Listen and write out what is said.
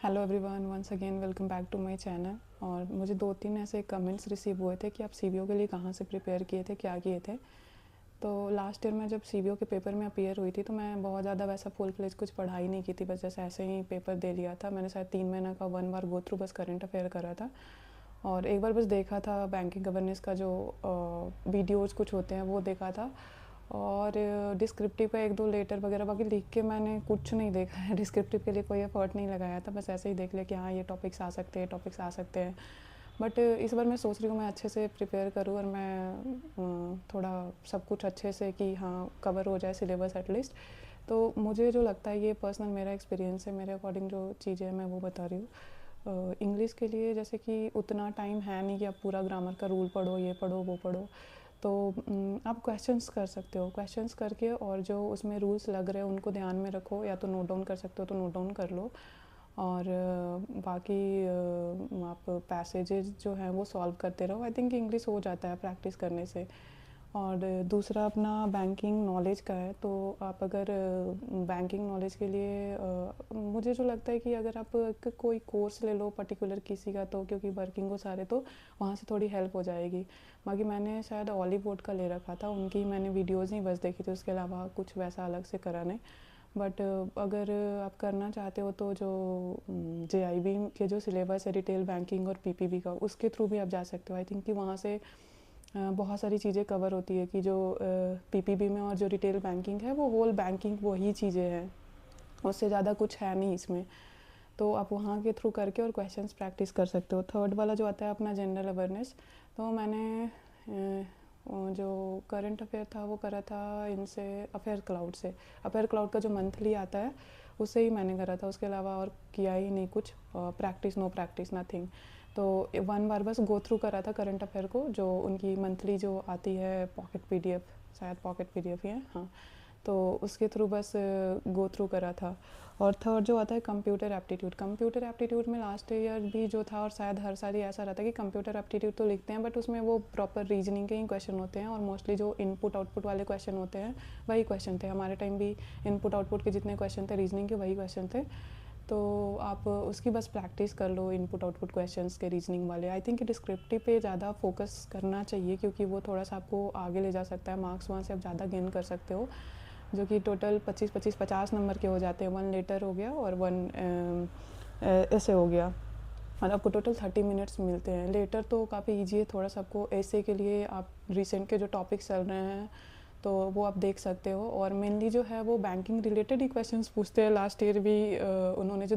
Hello everyone, once again welcome back to my channel. और मुझे 2-3 ऐसे कमेंट्स रिसीव हुए थे कि आप सीबीओ के लिए कहाँ से प्रिपेयर किए थे, क्या किए थे। तो लास्ट ईयर में जब सीबीओ के पेपर में अपीयर हुई थी तो मैं बहुत ज़्यादा वैसा फुल फ्लेज कुछ पढ़ाई नहीं की थी, बस जैसे ऐसे ही पेपर दे लिया था। मैंने शायद 3 महीने का 1 बार गो थ्रू बस करंट अफेयर करा था और एक बार बस देखा था बैंकिंग गवर्नेंस का जो वीडियोज़ कुछ होते हैं वो देखा था। और डिस्क्रिप्टिव का 1-2 लेटर वगैरह बाकी लिख के मैंने कुछ नहीं देखा है। डिस्क्रिप्टिव के लिए कोई एफर्ट नहीं लगाया था, बस ऐसे ही देख लिया कि हाँ ये टॉपिक्स आ सकते हैं, टॉपिक्स आ सकते हैं। बट इस बार मैं सोच रही हूँ मैं अच्छे से प्रिपेयर करूँ और मैं थोड़ा सब कुछ अच्छे से कि हाँ कवर हो जाए सिलेबस एटलीस्ट। तो मुझे जो लगता है ये पर्सनल मेरा एक्सपीरियंस है, मेरे अकॉर्डिंग जो चीज़ें हैं मैं वो बता रही हूँ। इंग्लिश के लिए जैसे कि उतना टाइम है नहीं कि आप पूरा ग्रामर का रूल पढ़ो, ये पढ़ो वो पढ़ो। तो आप क्वेश्चंस कर सकते हो, क्वेश्चंस करके और जो उसमें रूल्स लग रहे हैं उनको ध्यान में रखो, या तो नोट डाउन कर सकते हो तो नोट डाउन कर लो। और बाकी आप पैसेजेस जो हैं वो सॉल्व करते रहो। आई थिंक इंग्लिश हो जाता है प्रैक्टिस करने से। और दूसरा अपना बैंकिंग नॉलेज का है, तो आप अगर बैंकिंग नॉलेज के लिए मुझे जो लगता है कि अगर आप कोई कोर्स ले लो पर्टिकुलर किसी का, तो क्योंकि वर्किंग हो सारे तो वहाँ से थोड़ी हेल्प हो जाएगी। बाकी मैंने शायद ऑलीवुड का ले रखा था, उनकी मैंने वीडियोज़ ही बस देखी थी, उसके अलावा कुछ वैसा अलग से करा नहीं। बट अगर आप करना चाहते हो तो जो जेआईबी के जो सिलेबस है रिटेल बैंकिंग और पीपीबी का, उसके थ्रू भी आप जा सकते हो। आई थिंक कि वहाँ से बहुत सारी चीज़ें कवर होती है कि जो पीपीबी में और जो रिटेल बैंकिंग है वो होल बैंकिंग वही चीज़ें हैं, उससे ज़्यादा कुछ है नहीं इसमें। तो आप वहाँ के थ्रू करके और क्वेश्चंस प्रैक्टिस कर सकते हो। थर्ड वाला जो आता है अपना जनरल अवेयरनेस, तो मैंने जो करंट अफेयर था वो करा था इनसे, अफेयर क्लाउड से। अफेयर क्लाउड का जो मंथली आता है उससे ही मैंने करा था, उसके अलावा और किया ही नहीं कुछ। Practice, know practice, nothing. तो 1 बार बस गो थ्रू करा था करंट अफेयर को, जो उनकी मंथली जो आती है पॉकेट पीडीएफ, शायद पॉकेट पीडीएफ ही है हाँ। तो उसके थ्रू बस गो थ्रू करा था। और थर्ड जो आता है कंप्यूटर एप्टीट्यूड, कंप्यूटर एप्टीट्यूड में लास्ट ईयर भी जो था और शायद हर साल ही ऐसा रहता है कि कंप्यूटर एप्टीट्यूड तो लिखते हैं बट उसमें वो प्रॉपर रीजनिंग के ही क्वेश्चन होते हैं, और मोस्टली जो इनपुट आउटपुट वाले क्वेश्चन होते हैं वही क्वेश्चन थे। हमारे टाइम भी इनपुट आउटपुट के जितने क्वेश्चन थे रीजनिंग के वही क्वेश्चन थे। तो आप उसकी बस प्रैक्टिस कर लो, इनपुट आउटपुट क्वेश्चंस के रीजनिंग वाले। आई थिंक डिस्क्रिप्टिव पे ज़्यादा फोकस करना चाहिए क्योंकि वो थोड़ा सा आपको आगे ले जा सकता है, मार्क्स वहाँ से आप ज़्यादा गेन कर सकते हो, जो कि टोटल 25-50 नंबर के हो जाते हैं। 1 लेटर हो गया और 1 ऐसे हो गया, और आपको टोटल 30 मिनट्स मिलते हैं। लेटर तो काफ़ी ईजी है थोड़ा सा, आपको ऐसे के लिए आप रिसेंट के जो टॉपिक्स चल रहे हैं तो वो आप देख सकते हो। और मेनली जो है वो बैंकिंग रिलेटेड ही क्वेश्चंस पूछते हैं। लास्ट ईयर भी उन्होंने जो